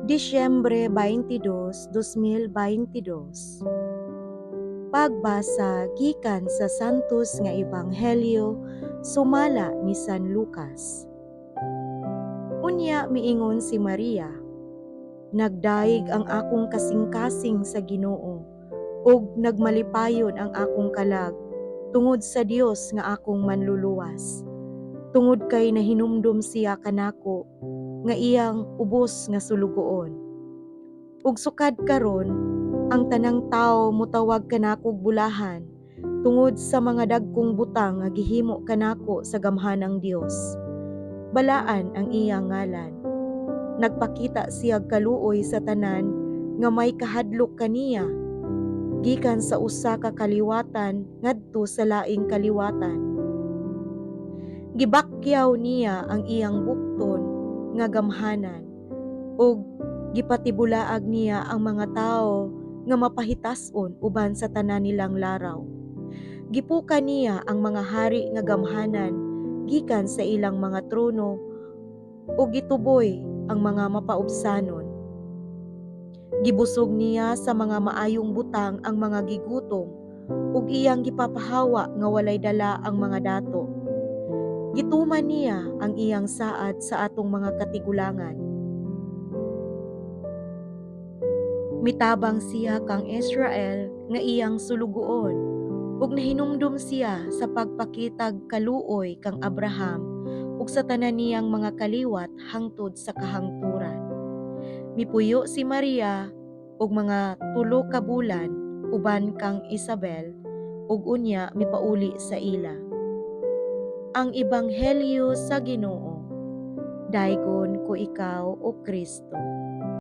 Disyembre 22, 2022. Pagbasa gikan sa Santos nga Ebanghelyo sumala ni San Lucas. Unya miingon si Maria, nagdaig ang akong kasing-kasing sa Ginoo, ug nagmalipayon ang akong kalag tungod sa Dios nga akong manluluwas. Tungod kay nahinumdum siya kanako nga iyang ubos nga sulugoon. Ug sukad karon ang tanang tawo mutawag kanako bulahan tungod sa mga dagkong butang nga gihimo kanako sa gamhanang Dios. Balaan ang iyang ngalan. Nagpakita siya kaluoy sa tanan nga may kahadlok kaniya gikan sa usa ka kaliwatan ngadto sa laing kaliwatan. Gibakyaw niya ang iyang bukton nga gamhanan ug gipatibulaag niya ang mga tawo nga mapahitas-on uban sa tanan nilang laraw. Gipuka niya ang mga hari nga gamhanan gikan sa ilang mga trono ug gituboy ang mga mapaubsanon. Gibusog niya sa mga maayong butang ang mga gigutom ug iyang gipapahawa nga walay dala ang mga dato. Gituman niya ang iyang saad sa atong mga katigulangan. Mitabang siya kang Israel nga iyang sulugoon ug nahinumdum siya sa pagpakitag kaluoy kang Abraham ug sa tanan niyang mga kaliwat hangtod sa kahangturan. Mipuyo si Maria ug mga 3 ka bulan uban kang Isabel ug unya mipauli sa ila. Ang Ebanghelyo sa Ginoo. Daygon ko ikaw, O Kristo.